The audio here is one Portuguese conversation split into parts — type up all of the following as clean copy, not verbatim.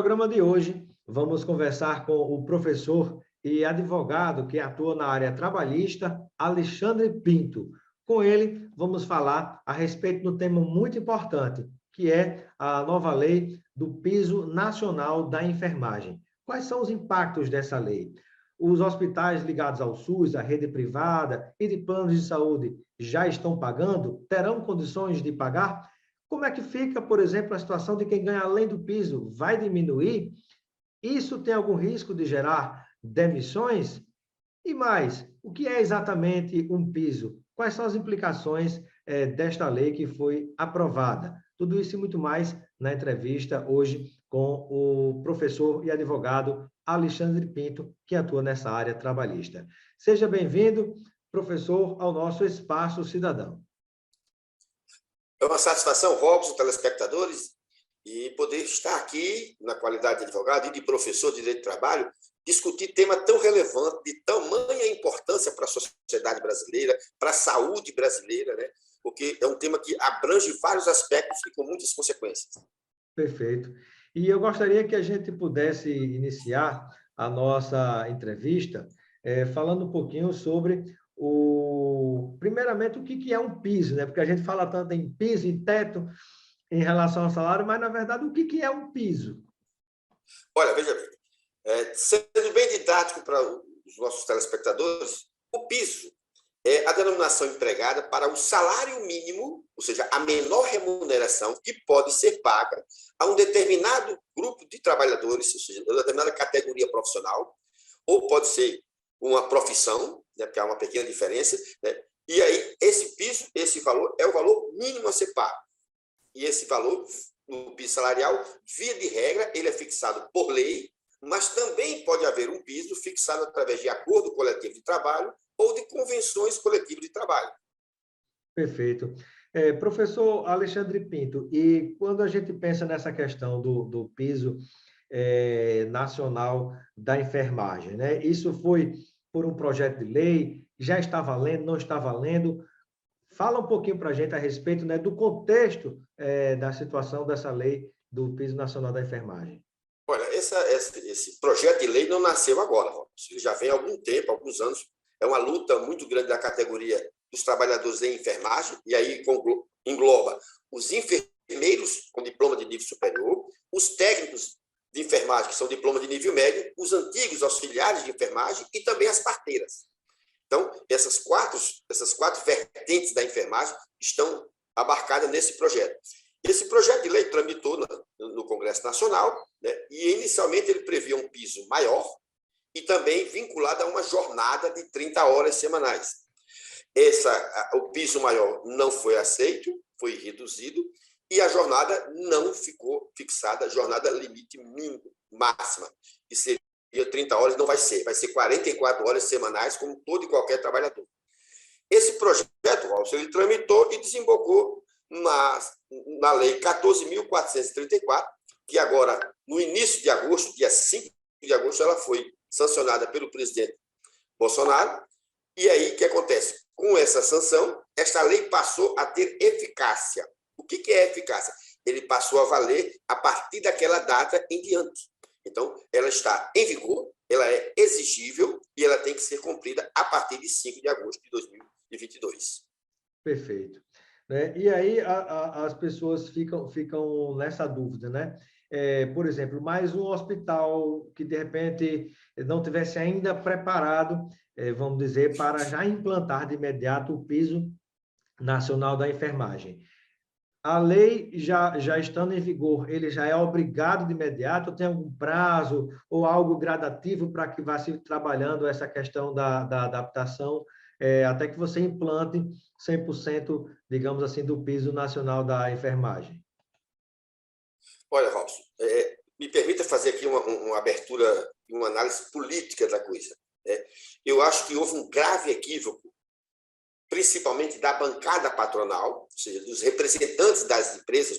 programa de hoje, vamos conversar com o professor e advogado que atua na área trabalhista, Alexandre Pinto. Com ele, vamos falar a respeito de um tema muito importante, que é a nova lei do Piso Nacional da Enfermagem. Quais são os impactos dessa lei? Os hospitais ligados ao SUS, à rede privada e de planos de saúde já estão pagando? Terão condições de pagar? Como é que fica, por exemplo, a situação de quem ganha além do piso? Vai diminuir? Isso tem algum risco de gerar demissões? E mais, o que é exatamente um piso? Quais são as implicações desta lei que foi aprovada? Tudo isso e muito mais na entrevista hoje com o professor e advogado Alexandre Pinto, que atua nessa área trabalhista. Seja bem-vindo, professor, ao nosso Espaço Cidadão. É uma satisfação, Robson, telespectadores, e poder estar aqui na qualidade de advogado e de professor de direito do trabalho, discutir tema tão relevante, de tamanha importância para a sociedade brasileira, para a saúde brasileira, né? Porque é um tema que abrange vários aspectos e com muitas consequências. Perfeito. E eu gostaria que a gente pudesse iniciar a nossa entrevista falando um pouquinho sobre primeiramente, o que é um piso, né? Porque a gente fala tanto em piso, em teto, em relação ao salário, mas, na verdade, o que é um piso? Olha, veja bem, sendo bem didático para os nossos telespectadores, o piso é a denominação empregada para o salário mínimo, ou seja, a menor remuneração que pode ser paga a um determinado grupo de trabalhadores, ou seja, uma determinada categoria profissional, ou pode ser uma profissão, né, porque há uma pequena diferença, né? E aí esse piso, esse valor, é o valor mínimo a ser pago. E esse valor, no piso salarial, via de regra, ele é fixado por lei, mas também pode haver um piso fixado através de acordo coletivo de trabalho ou de convenções coletivas de trabalho. Perfeito. Professor Alexandre Pinto, e quando a gente pensa nessa questão do piso nacional da enfermagem, né? Isso foi por um projeto de lei, já está valendo, não está valendo? Fala um pouquinho para a gente a respeito, né, do contexto da situação dessa lei do Piso Nacional da Enfermagem. Olha, esse projeto de lei não nasceu agora, ele já vem há algum tempo, alguns anos. É uma luta muito grande da categoria dos trabalhadores em enfermagem, e aí engloba os enfermeiros com diploma de nível superior, os técnicos de enfermagem, que são diploma de nível médio, os antigos auxiliares de enfermagem e também as parteiras. Então, essas quatro vertentes da enfermagem estão abarcadas nesse projeto. Esse projeto de lei tramitou no Congresso Nacional, né, e inicialmente ele previa um piso maior e também vinculado a uma jornada de 30 horas semanais. O piso maior não foi aceito, foi reduzido, e a jornada não ficou fixada, jornada limite mínimo, máxima, que seria 30 horas, não vai ser 44 horas semanais, como todo e qualquer trabalhador. Esse projeto, Walter, ele tramitou e desembocou na Lei 14.434, que agora, no início de agosto, dia 5 de agosto, ela foi sancionada pelo presidente Bolsonaro. E aí, o que acontece? Com essa sanção, esta lei passou a ter eficácia. O que é eficácia? Ele passou a valer a partir daquela data em diante. Então, ela está em vigor, ela é exigível e ela tem que ser cumprida a partir de 5 de agosto de 2022. Perfeito. E aí as pessoas ficam nessa dúvida, né? Por exemplo, mais um hospital que, de repente, não tivesse ainda preparado, vamos dizer, para já implantar de imediato o piso nacional da enfermagem. A lei já estando em vigor, ele já é obrigado de imediato, ou tem algum prazo ou algo gradativo para que vá se trabalhando essa questão da adaptação, até que você implante 100%, digamos assim, do piso nacional da enfermagem? Olha, Robson, me permita fazer aqui uma abertura, uma análise política da coisa. Eu acho que houve um grave equívoco, principalmente da bancada patronal, ou seja, dos representantes das empresas,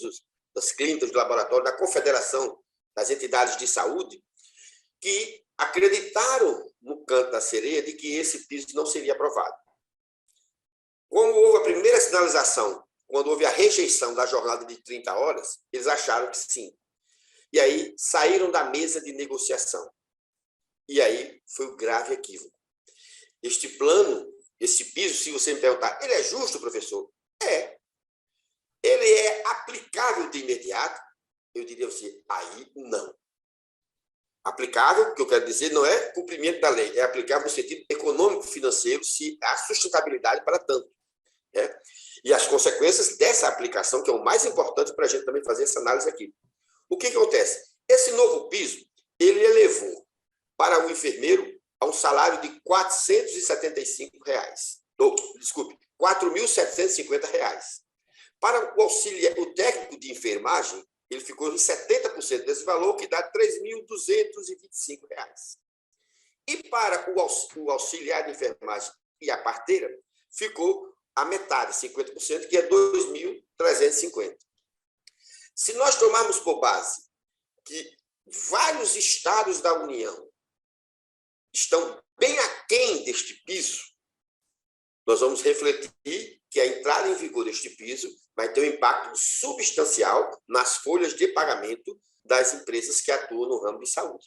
das clínicas de laboratório, da Confederação das Entidades de Saúde, que acreditaram no canto da sereia de que esse piso não seria aprovado. Como houve a primeira sinalização, quando houve a rejeição da jornada de 30 horas, eles acharam que sim. E aí saíram da mesa de negociação. E aí foi o grave equívoco. Este plano, esse piso, se você me perguntar, ele é justo, professor? É. Ele é aplicável de imediato? Eu diria a você, aí não. Aplicável, o que eu quero dizer, não é cumprimento da lei, é aplicável no sentido econômico-financeiro, se há sustentabilidade para tanto. Né? E as consequências dessa aplicação, que é o mais importante para a gente também fazer essa análise aqui. O que acontece? Esse novo piso, ele elevou para o enfermeiro a um salário de R$ 475. Desculpe, R$ 4.750. Para o auxiliar, o técnico de enfermagem, ele ficou em 70% desse valor, que dá R$ 3.225. E para o auxiliar de enfermagem e a parteira, ficou a metade, 50%, que é R$ 2.350. Se nós tomarmos por base que vários estados da União estão bem aquém deste piso, nós vamos refletir que a entrada em vigor deste piso vai ter um impacto substancial nas folhas de pagamento das empresas que atuam no ramo de saúde.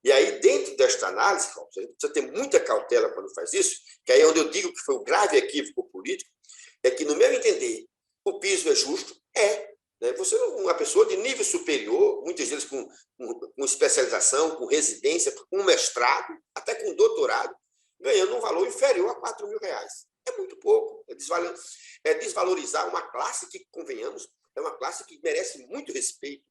E aí, dentro desta análise, a gente precisa ter muita cautela quando faz isso, que aí é onde eu digo que foi um grave equívoco político, é que, no meu entender, o piso é justo? É. Né? Você é uma pessoa de nível superior, muitas vezes com especialização, com residência, com mestrado, até com doutorado, ganhando um valor inferior a R$ 4.000. É muito pouco. É desvalorizar uma classe que, convenhamos, é uma classe que merece muito respeito.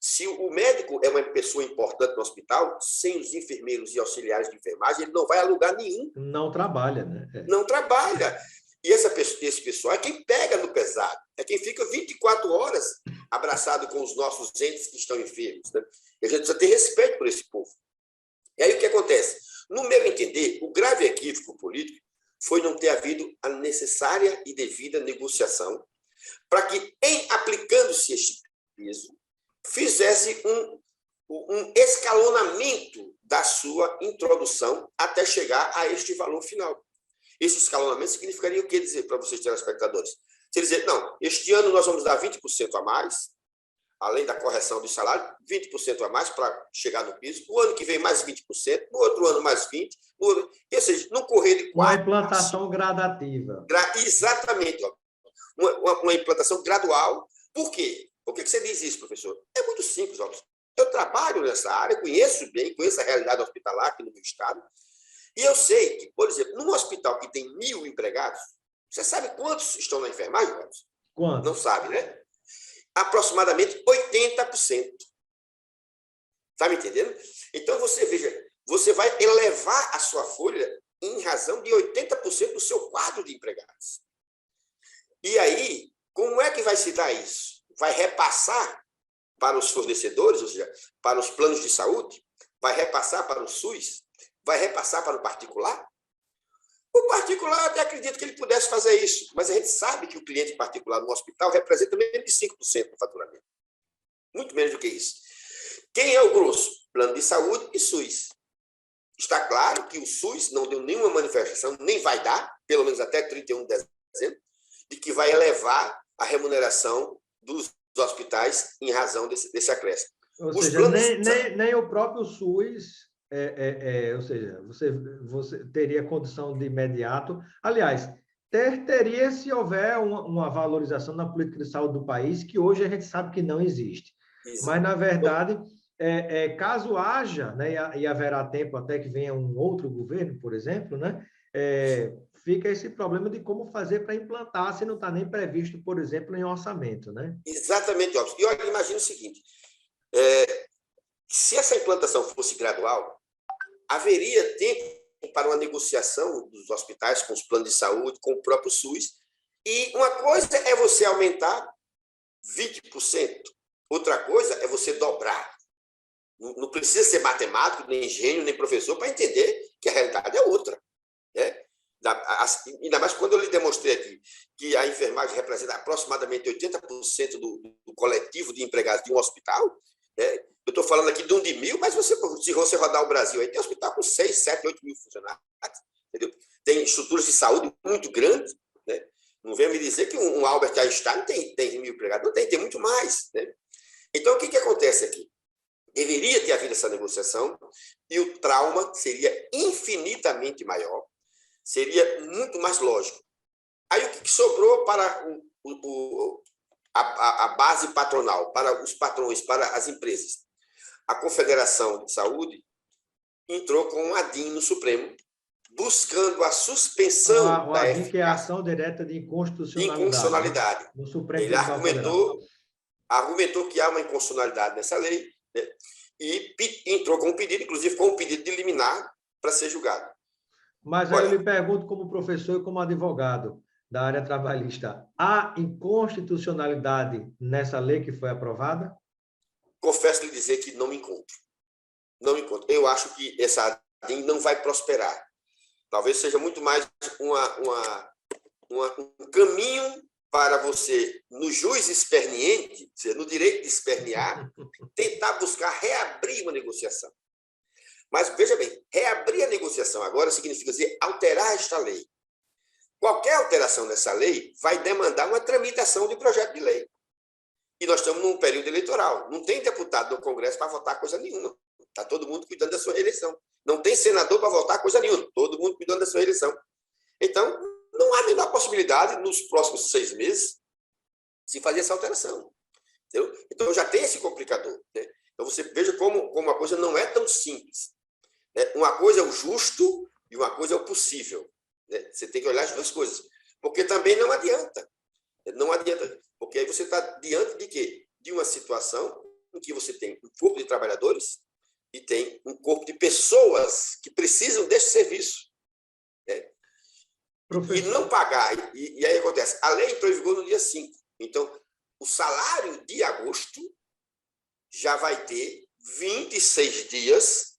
Se o médico é uma pessoa importante no hospital, sem os enfermeiros e auxiliares de enfermagem, ele não vai a lugar nenhum. Não trabalha, né? Não trabalha. E esse pessoal é quem pega no pesado, é quem fica 24 horas abraçado com os nossos entes que estão enfermos. Né? E a gente precisa ter respeito por esse povo. E aí o que acontece? No meu entender, o grave equívoco político foi não ter havido a necessária e devida negociação para que, em aplicando-se este piso, fizesse um escalonamento da sua introdução até chegar a este valor final. Esse escalonamento significaria o que dizer para vocês, telespectadores? Se dizer, não, este ano nós vamos dar 20% a mais, além da correção do salário, 20% a mais para chegar no piso, o ano que vem mais 20%, no outro ano mais 20%, ou seja, no correr de 4... Uma implantação gradativa. Exatamente. Ó. Uma implantação gradual. Por quê? Por que você diz isso, professor? É muito simples. Ó. Eu trabalho nessa área, conheço bem, conheço a realidade hospitalar aqui no meu estado, e eu sei que, por exemplo, num hospital que tem 1.000 empregados, você sabe quantos estão na enfermagem, Robson? Quantos? Não sabe, né? Aproximadamente 80%. Está me entendendo? Então, você veja, você vai elevar a sua folha em razão de 80% do seu quadro de empregados. E aí, como é que vai se dar isso? Vai repassar para os fornecedores, ou seja, para os planos de saúde? Vai repassar para o SUS? Vai repassar para o particular? O particular, eu até acredito que ele pudesse fazer isso, mas a gente sabe que o cliente particular no hospital representa menos de 5% do faturamento. Muito menos do que isso. Quem é o grosso? Plano de saúde e SUS. Está claro que o SUS não deu nenhuma manifestação, nem vai dar, pelo menos até 31 de dezembro, de que vai elevar a remuneração dos hospitais em razão desse acréscimo. Ou seja, nem o próprio SUS... ou seja, você teria condição de imediato. Aliás, teria se houver uma valorização na política de saúde do país, que hoje a gente sabe que não existe. Isso. Mas, na verdade, caso haja, né, e haverá tempo até que venha um outro governo, por exemplo, né, fica esse problema de como fazer para implantar, se não está nem previsto, por exemplo, em orçamento. Né? Exatamente, Robson. E olha, imagina o seguinte, se essa implantação fosse gradual, haveria tempo para uma negociação dos hospitais com os planos de saúde, com o próprio SUS, e uma coisa é você aumentar 20%, outra coisa é você dobrar. Não precisa ser matemático, nem engenheiro, nem professor para entender que a realidade é outra. Né? Ainda mais quando eu lhe demonstrei aqui que a enfermagem representa aproximadamente 80% do coletivo de empregados de um hospital, né? Eu estou falando aqui de um de 1.000, mas se você rodar o Brasil, aí tem hospital com 6, 7, 8 mil funcionários. Entendeu? Tem estruturas de saúde muito grandes. Né? Não venha me dizer que um Albert Einstein tem 1.000 empregados. Não tem muito mais. Né? Então, o que acontece aqui? deveria ter havido essa negociação e o trauma seria infinitamente maior, seria muito mais lógico. Aí o que sobrou para a base patronal, para os patrões, para as empresas? A Confederação de Saúde entrou com um ADIM no Supremo, buscando a suspensão da ADIM, que é a eficácia ação direta de inconstitucionalidade, inconstitucionalidade. no Supremo Ele Tribunal Federal. argumentou que há uma inconstitucionalidade nessa lei, né? E entrou com um pedido, inclusive com um pedido de liminar para ser julgado. Mas aí eu lhe pergunto, como professor e como advogado da área trabalhista, há inconstitucionalidade nessa lei que foi aprovada? Confesso lhe dizer que não me encontro. Não me encontro. Eu acho que essa ADIM não vai prosperar. Talvez seja muito mais um caminho para você, no jus esperniente, no direito de espernear, tentar buscar reabrir uma negociação. Mas, veja bem, reabrir a negociação agora significa dizer alterar esta lei. Qualquer alteração nessa lei vai demandar uma tramitação de projeto de lei. E nós estamos num período eleitoral. Não tem deputado no Congresso para votar coisa nenhuma. Está todo mundo cuidando da sua reeleição. Não tem senador para votar coisa nenhuma. Todo mundo cuidando da sua reeleição. Então, não há a menor possibilidade, nos próximos 6 meses, se fazer essa alteração. Entendeu? Então, já tem esse complicador. Né? Então, você veja como a coisa não é tão simples. Né? Uma coisa é o justo e uma coisa é o possível. Né? Você tem que olhar as duas coisas. Porque também não adianta. Não adianta. Porque aí você está diante de quê? De uma situação em que você tem um corpo de trabalhadores e tem um corpo de pessoas que precisam desse serviço. Né? E não pagar. E aí acontece, a lei entrou em vigor no dia 5. Então, o salário de agosto já vai ter 26 dias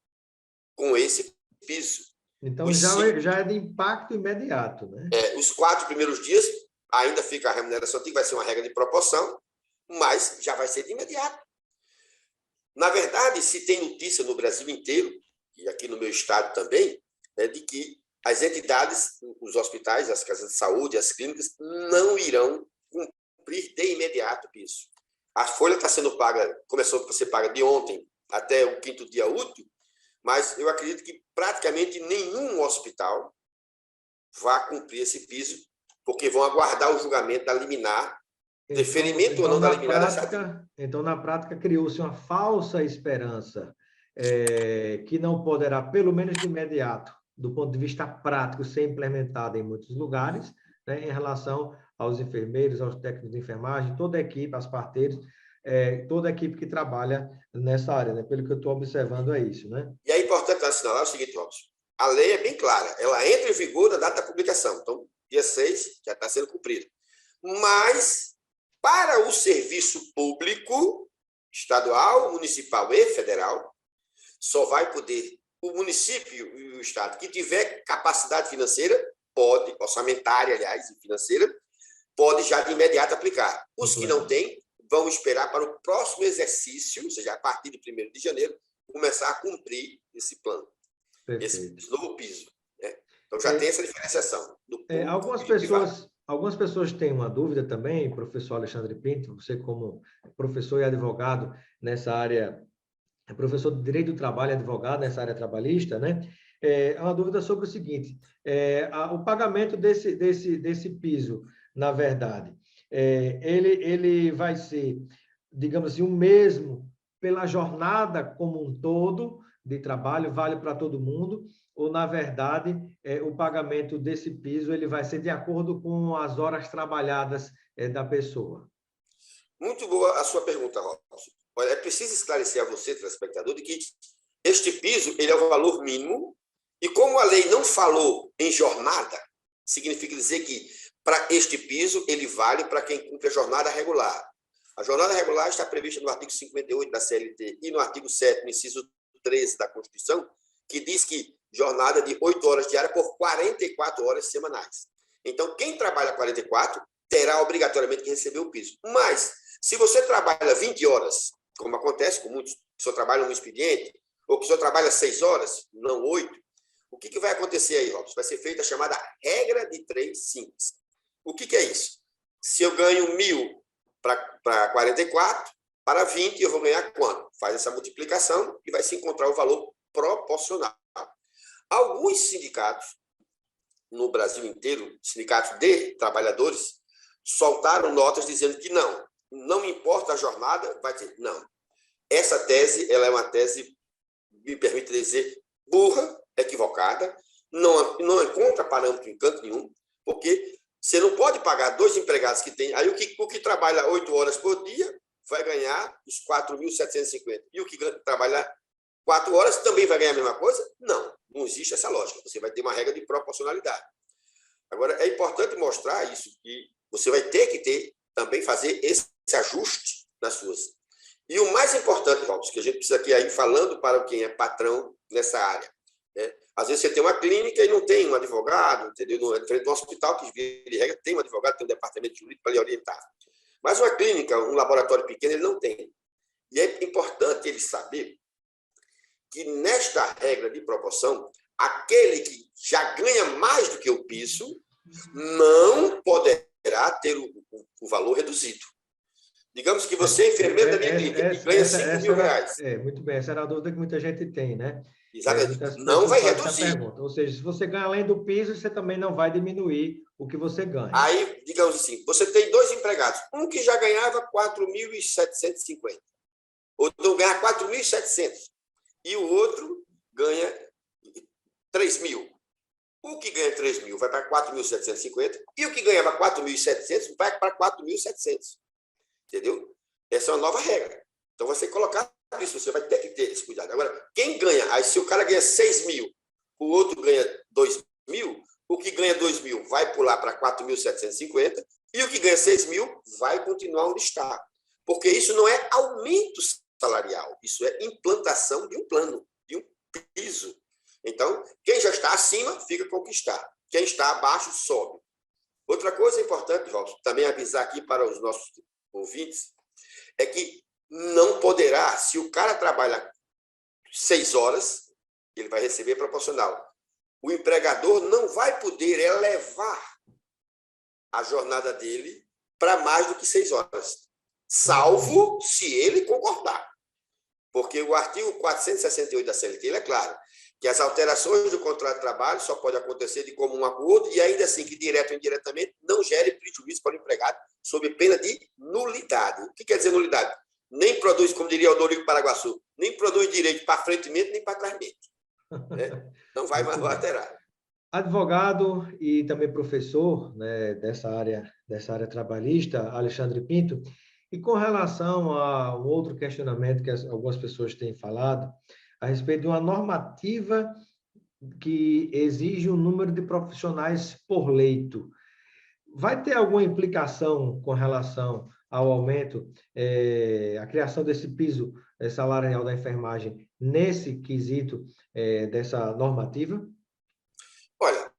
com esse piso. Então, já é de impacto imediato, né? Os 4 primeiros dias ainda fica a remuneração, que vai ser uma regra de proporção, mas já vai ser de imediato. Na verdade, se tem notícia no Brasil inteiro, e aqui no meu estado também, de que as entidades, os hospitais, as casas de saúde, as clínicas, não irão cumprir de imediato isso. A folha está sendo paga, começou a ser paga de ontem até o 5º dia útil, mas eu acredito que praticamente nenhum hospital vai cumprir esse piso, porque vão aguardar o julgamento da liminar, deferimento ou não da liminar dessa ADIM. Então, na prática, criou-se uma falsa esperança que não poderá, pelo menos de imediato, do ponto de vista prático, ser implementada em muitos lugares, né, em relação aos enfermeiros, aos técnicos de enfermagem, toda a equipe, as parteiras, toda a equipe que trabalha nessa área, né? Pelo que eu estou observando, é isso, né? E é importante assinalar o seguinte, Robson, a lei é bem clara, ela entra em vigor na data da publicação, então, dia 6 já está sendo cumprida. Mas, para o serviço público, estadual, municipal e federal, só vai poder o município e o estado que tiver capacidade financeira, pode, orçamentária, aliás, e financeira, pode já de imediato aplicar. Os que não têm, vão esperar para o próximo exercício, ou seja, a partir de 1º de janeiro, começar a cumprir esse plano, esse novo piso. Né? Então, já tem essa diferenciação. Algumas pessoas têm uma dúvida também, professor Alexandre Pinto, você como professor e advogado nessa área, professor de Direito do Trabalho e advogado nessa área trabalhista, né? Uma dúvida sobre o seguinte, o pagamento desse piso, na verdade, ele vai ser, digamos assim, o mesmo pela jornada como um todo de trabalho, vale para todo mundo, ou, na verdade, o pagamento desse piso ele vai ser de acordo com as horas trabalhadas da pessoa? Muito boa a sua pergunta, Robson. Olha, é preciso esclarecer a você, telespectador, de que este piso ele é o valor mínimo e como a lei não falou em jornada, significa dizer que para este piso ele vale para quem cumpre a jornada regular. A jornada regular está prevista no artigo 58 da CLT e no artigo 7º, inciso 13 da Constituição, que diz que jornada de 8 horas diárias por 44 horas semanais. Então, quem trabalha 44 terá obrigatoriamente que receber o piso. Mas, se você trabalha 20 horas, como acontece com muitos que só trabalham no expediente, ou que só trabalha 6 horas, não 8, o que vai acontecer aí, Robson? Vai ser feita a chamada regra de 3 simples. O que é isso? Se eu ganho 1.000 para 44, para 20, eu vou ganhar quanto? Faz essa multiplicação e vai se encontrar o valor proporcional. Alguns sindicatos, no Brasil inteiro, sindicatos de trabalhadores, soltaram notas dizendo que não importa a jornada, vai ter. Não. Essa tese, ela é uma tese, me permite dizer, burra, equivocada, não encontra parâmetro em canto nenhum, porque você não pode pagar 2 empregados que tem. Aí o que trabalha 8 horas por dia vai ganhar os 4.750. E o que trabalha 4 horas também vai ganhar a mesma coisa? Não existe essa lógica. Você vai ter uma regra de proporcionalidade. Agora, é importante mostrar isso, que você vai ter que também fazer esse ajuste nas suas. E o mais importante, Robson, que a gente precisa aqui ir falando para quem é patrão nessa área, né? Às vezes você tem uma clínica e não tem um advogado, entendeu? Diferente do hospital, que de regra tem um advogado, tem um departamento jurídico para lhe orientar. Mas uma clínica, um laboratório pequeno, ele não tem. E é importante ele saber que nesta regra de proporção, aquele que já ganha mais do que o piso não poderá ter o valor reduzido. Digamos que você é enfermeiro da minha clínica e ganha 5 mil reais. Muito bem, essa era a dúvida que muita gente tem, né? Exatamente. Não vai reduzir. Ou seja, se você ganha além do piso, você também não vai diminuir o que você ganha. Aí, digamos assim, você tem 2 empregados. Um que já ganhava 4.750. Outro ganha 4.700. E o outro ganha 3.000. O que ganha 3.000 vai para 4.750 e o que ganhava 4.700 vai para 4.700. Entendeu? Essa é uma nova regra. Então, você colocar isso, você vai ter que ter esse cuidado. Agora, quem ganha, aí se o cara ganha 6.000, o outro ganha 2.000, o que ganha 2.000 vai pular para 4.750 e o que ganha 6.000 vai continuar onde está. Porque isso não é aumento salarial, isso é implantação de um plano, de um piso. Então, quem já está acima, fica com o que está. Quem está abaixo, sobe. Outra coisa importante, Robson, também avisar aqui para os nossos ouvintes, é que não poderá, se o cara trabalha 6 horas, ele vai receber proporcional. O empregador não vai poder elevar a jornada dele para mais do que 6 horas, salvo se ele concordar. Porque o artigo 468 da CLT, ele é claro, que as alterações do contrato de trabalho só podem acontecer de comum acordo e ainda assim que, direto ou indiretamente, não gere prejuízo para o empregado, sob pena de nulidade. O que quer dizer nulidade? Nem produz, como diria o Dorico Paraguaçu, nem produz direito para frente-mente nem para trás-mente. Né? Não vai mais alterar. Advogado e também professor, né, dessa área trabalhista, Alexandre Pinto, e com relação a um outro questionamento que algumas pessoas têm falado, a respeito de uma normativa que exige um número de profissionais por leito. Vai ter alguma implicação com relação ao aumento, a criação desse piso salarial da enfermagem nesse quesito dessa normativa? Olha,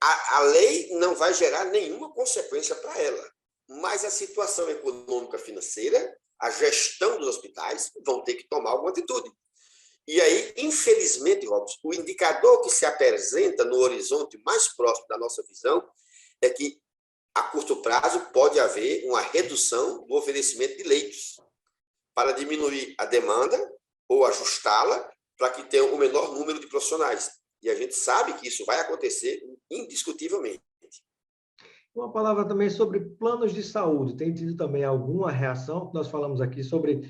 a lei não vai gerar nenhuma consequência para ela, mas a situação econômica financeira, a gestão dos hospitais vão ter que tomar alguma atitude. E aí, infelizmente, Robson, o indicador que se apresenta no horizonte mais próximo da nossa visão é que, a curto prazo, pode haver uma redução do oferecimento de leitos para diminuir a demanda ou ajustá-la para que tenha o menor número de profissionais. E a gente sabe que isso vai acontecer indiscutivelmente. Uma palavra também sobre planos de saúde. Tem tido também alguma reação? Nós falamos aqui sobre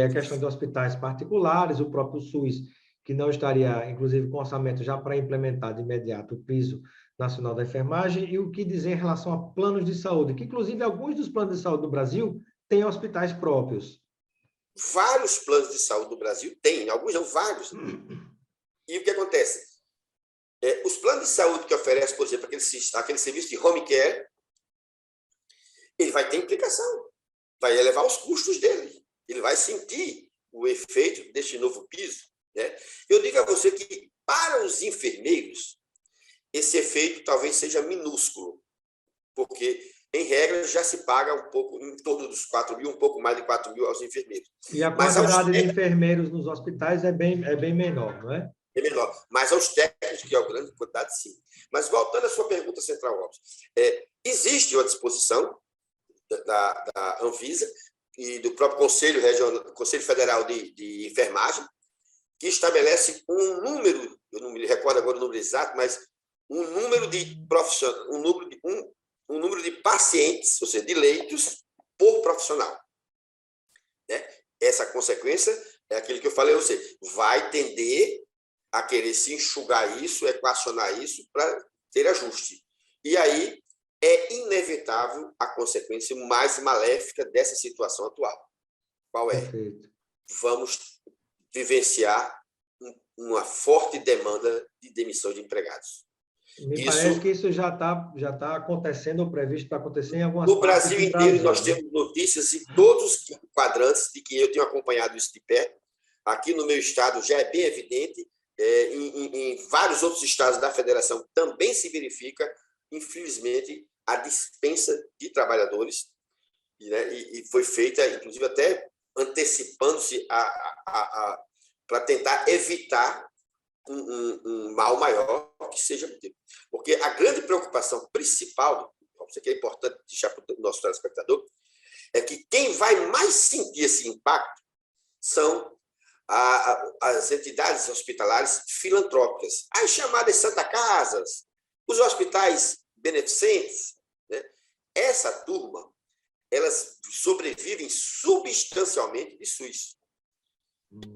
a questão de hospitais particulares, o próprio SUS, que não estaria, inclusive, com orçamento já para implementar de imediato o piso nacional da enfermagem, e o que dizer em relação a planos de saúde, que, inclusive, alguns dos planos de saúde do Brasil têm hospitais próprios. Vários planos de saúde do Brasil têm, alguns não, vários. E o que acontece? Os planos de saúde que oferecem, por exemplo, aquele serviço de home care, ele vai ter implicação, vai elevar os custos dele, ele vai sentir o efeito deste novo piso. Né? Eu digo a você que, para os enfermeiros, esse efeito talvez seja minúsculo, porque, em regra, já se paga um pouco, em torno dos 4.000, um pouco mais de 4.000 aos enfermeiros. E a quantidade de enfermeiros nos hospitais é bem menor, não é? É menor, mas aos técnicos, que é a grande quantidade, sim. Mas, voltando à sua pergunta central, Robson, existe uma disposição da Anvisa e do próprio Conselho Regional, Conselho Federal de Enfermagem, que estabelece um número, eu não me recordo agora o número exato, mas um número de profissionais, um número de pacientes, ou seja, de leitos por profissional. Né? Essa consequência é aquilo que eu falei a você, vai tender a querer se enxugar isso, equacionar isso para ter ajuste. E aí é inevitável a consequência mais maléfica dessa situação atual. Qual é? Perfeito. Vamos vivenciar uma forte demanda de demissão de empregados. Me parece que isso já tá acontecendo, ou previsto para acontecer em algumas no partes Brasil do inteiro, Brasil, nós né? temos notícias em todos os quadrantes de que eu tenho acompanhado isso de perto. Aqui no meu estado já é bem evidente, em vários outros estados da federação também se verifica, infelizmente, a dispensa de trabalhadores, né? E foi feita, inclusive, até antecipando-se para tentar evitar um mal maior que seja. Porque a grande preocupação principal, isso aqui é importante deixar para o nosso telespectador, é que quem vai mais sentir esse impacto são as entidades hospitalares filantrópicas, as chamadas Santa Casas, os hospitais beneficentes. Né? Essa turma, elas sobrevivem substancialmente de SUS.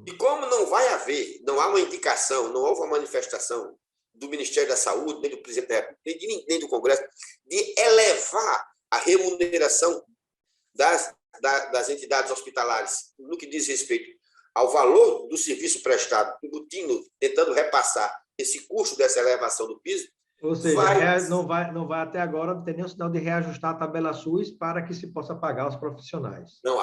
E como não há uma indicação, não houve uma manifestação do Ministério da Saúde, nem do Presidente da República, nem do Congresso, de elevar a remuneração das entidades hospitalares no que diz respeito ao valor do serviço prestado, embutindo, tentando repassar esse custo dessa elevação do piso. Ou seja, não vai até agora, não tem nenhum sinal de reajustar a tabela SUS para que se possa pagar os profissionais. Não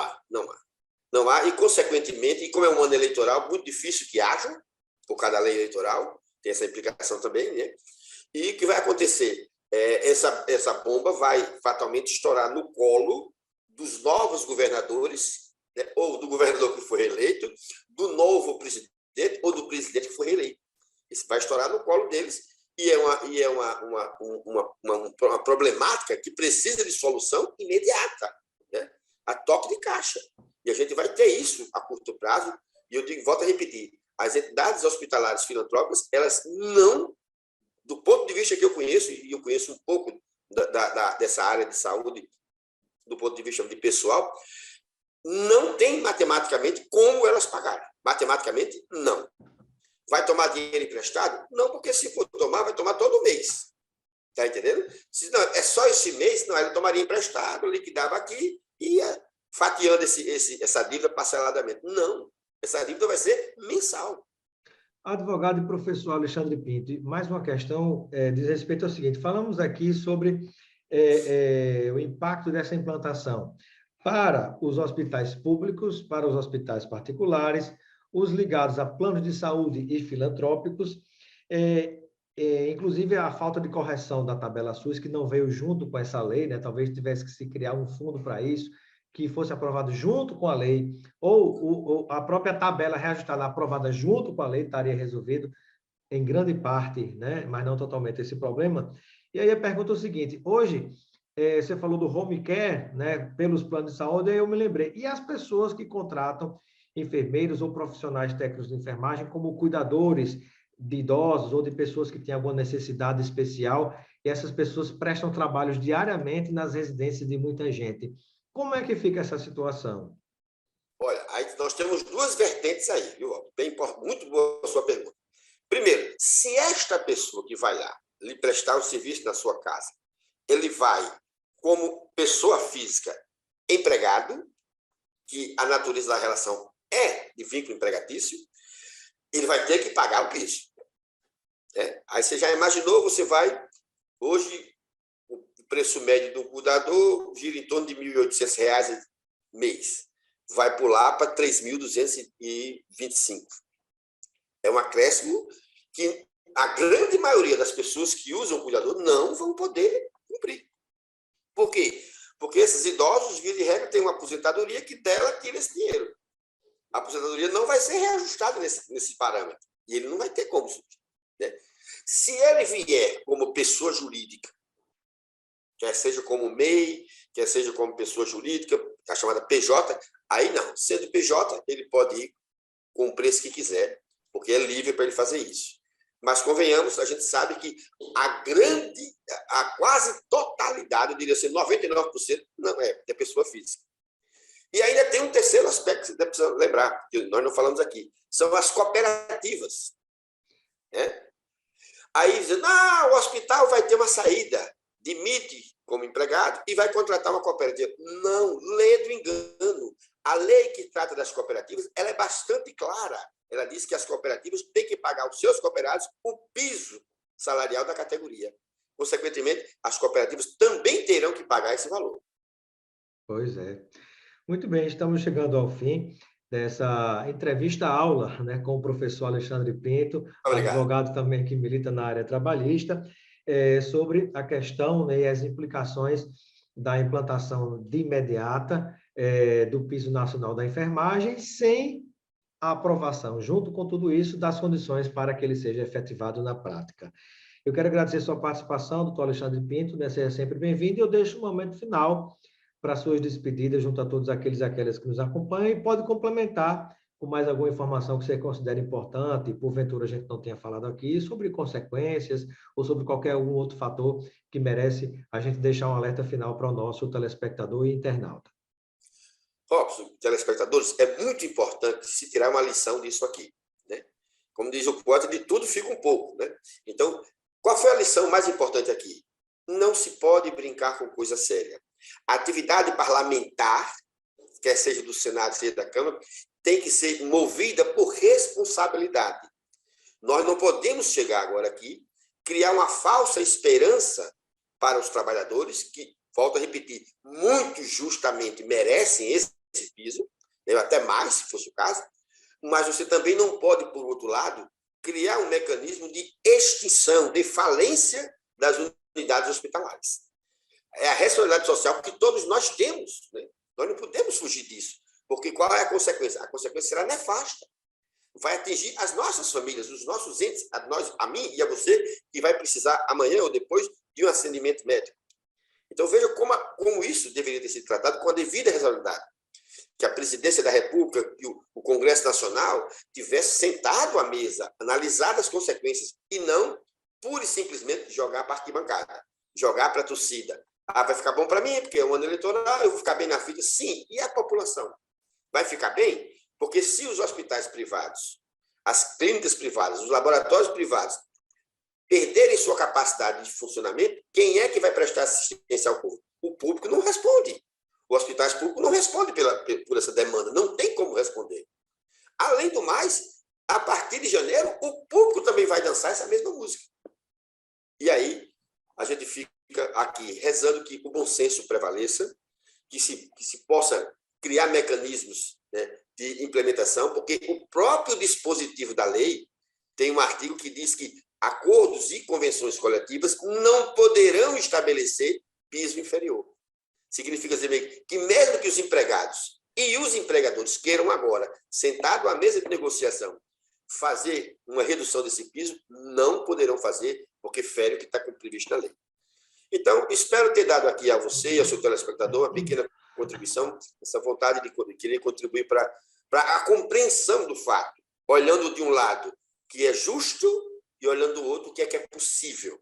há, e, consequentemente, e como é um ano eleitoral, muito difícil que haja, por causa da lei eleitoral, tem essa implicação também, né? E o que vai acontecer? Essa bomba vai fatalmente estourar no colo dos novos governadores, né? Ou do governador que foi reeleito, do novo presidente, ou do presidente que foi reeleito. Isso vai estourar no colo deles, e é uma problemática que precisa de solução imediata, né? A toque de caixa. E a gente vai ter isso a curto prazo, e eu volto a repetir, as entidades hospitalares filantrópicas, elas não, do ponto de vista que eu conheço, e eu conheço um pouco dessa área de saúde, do ponto de vista de pessoal, não tem matematicamente como elas pagarem. Matematicamente, não. Vai tomar dinheiro emprestado? Não, porque se for tomar, vai tomar todo mês. Está entendendo? Se não, é só esse mês, não, ele tomaria emprestado, liquidava aqui e ia fatiando essa dívida parceladamente. Não, essa dívida vai ser mensal. Advogado e professor Alexandre Pinto, mais uma questão diz respeito ao seguinte, falamos aqui sobre o impacto dessa implantação para os hospitais públicos, para os hospitais particulares, os ligados a planos de saúde e filantrópicos, inclusive a falta de correção da tabela SUS, que não veio junto com essa lei, né? Talvez tivesse que se criar um fundo para isso, que fosse aprovado junto com a lei, ou a própria tabela reajustada aprovada junto com a lei, estaria resolvido em grande parte, né? Mas não totalmente esse problema. E aí a pergunta é o seguinte, hoje, você falou do home care, né? Pelos planos de saúde, aí eu me lembrei, e as pessoas que contratam enfermeiros ou profissionais técnicos de enfermagem como cuidadores de idosos ou de pessoas que têm alguma necessidade especial, e essas pessoas prestam trabalhos diariamente nas residências de muita gente. Como é que fica essa situação? Olha, aí nós temos duas vertentes aí, viu? Muito boa a sua pergunta. Primeiro, se esta pessoa que vai lá lhe prestar o serviço na sua casa, ele vai como pessoa física empregado, que a natureza da relação é de vínculo empregatício, ele vai ter que pagar o piso. Né? Aí você já imaginou, você vai, hoje, o preço médio do cuidador gira em torno de R$ 1.800 mês. Vai pular para 3.225. É um acréscimo que a grande maioria das pessoas que usam o cuidador não vão poder cumprir. Por quê? Porque esses idosos, via de regra, têm uma aposentadoria que dela tira esse dinheiro. A aposentadoria não vai ser reajustada nesse parâmetro. E ele não vai ter como subir. Né? Se ele vier como pessoa jurídica, quer seja como MEI, quer seja como pessoa jurídica, a chamada PJ, aí não. Sendo PJ, ele pode ir com o preço que quiser, porque é livre para ele fazer isso. Mas, convenhamos, a gente sabe que a quase totalidade, eu diria assim, 99%, não é pessoa física. E ainda tem um terceiro aspecto que você precisa lembrar, que nós não falamos aqui, são as cooperativas. Né? Aí dizem, o hospital vai ter uma saída, demite como empregado e vai contratar uma cooperativa. Não, lê do engano. A lei que trata das cooperativas, ela é bastante clara. Ela diz que as cooperativas têm que pagar aos seus cooperados o piso salarial da categoria. Consequentemente, as cooperativas também terão que pagar esse valor. Pois é. Muito bem, estamos chegando ao fim dessa entrevista-aula, né, com o professor Alexandre Pinto, advogado também que milita na área trabalhista, sobre a questão, né, e as implicações da implantação de imediata do piso nacional da enfermagem, sem a aprovação, junto com tudo isso, das condições para que ele seja efetivado na prática. Eu quero agradecer a sua participação, doutor Alexandre Pinto, né? Seja sempre bem-vindo, e eu deixo um momento final para suas despedidas junto a todos aqueles e aquelas que nos acompanham, e pode complementar com mais alguma informação que você considere importante, e porventura a gente não tenha falado aqui, sobre consequências ou sobre qualquer algum outro fator que merece a gente deixar um alerta final para o nosso telespectador e internauta. Robson, telespectadores, é muito importante se tirar uma lição disso aqui. Né? Como diz o poeta, de tudo fica um pouco. Né? Então, qual foi a lição mais importante aqui? Não se pode brincar com coisa séria. A atividade parlamentar, quer seja do Senado, seja da Câmara, tem que ser movida por responsabilidade. Nós não podemos chegar agora aqui, criar uma falsa esperança para os trabalhadores que, volto a repetir, muito justamente merecem esse piso, até mais, se fosse o caso, mas você também não pode, por outro lado, criar um mecanismo de extinção, de falência das unidades hospitalares. É a responsabilidade social que todos nós temos. Né? Nós não podemos fugir disso, porque qual é a consequência? A consequência será nefasta. Vai atingir as nossas famílias, os nossos entes, a mim e a você, que vai precisar amanhã ou depois de um atendimento médico. Então, veja como isso deveria ter sido tratado com a devida responsabilidade. Que a presidência da República e o Congresso Nacional tivesse sentado à mesa, analisado as consequências e não, pura e simplesmente, jogar para a arquibancada, jogar para a torcida. Vai ficar bom para mim, porque é um ano eleitoral, eu vou ficar bem na fila. Sim, e a população? Vai ficar bem? Porque se os hospitais privados, as clínicas privadas, os laboratórios privados perderem sua capacidade de funcionamento, quem é que vai prestar assistência ao público? O público não responde. Os hospitais públicos não respondem por essa demanda, não tem como responder. Além do mais, a partir de janeiro, o público também vai dançar essa mesma música. E aí, a gente fica aqui rezando que o bom senso prevaleça, que se possa criar mecanismos, né, de implementação, porque o próprio dispositivo da lei tem um artigo que diz que acordos e convenções coletivas não poderão estabelecer piso inferior. Significa dizer que mesmo que os empregados e os empregadores queiram agora, sentado à mesa de negociação, fazer uma redução desse piso, não poderão fazer, porque fere o que está previsto na lei. Então, espero ter dado aqui a você e ao seu telespectador uma pequena contribuição, essa vontade de querer contribuir para a compreensão do fato, olhando de um lado que é justo e olhando do outro que é possível.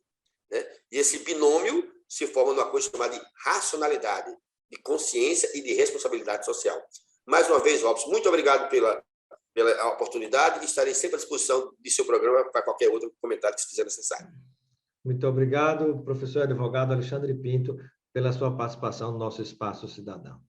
Né? E esse binômio se forma numa coisa chamada de racionalidade, de consciência e de responsabilidade social. Mais uma vez, Robson, muito obrigado pela oportunidade e estarei sempre à disposição de seu programa para qualquer outro comentário que se fizer necessário. Muito obrigado, professor e advogado Alexandre Pinto, pela sua participação no nosso Espaço Cidadão.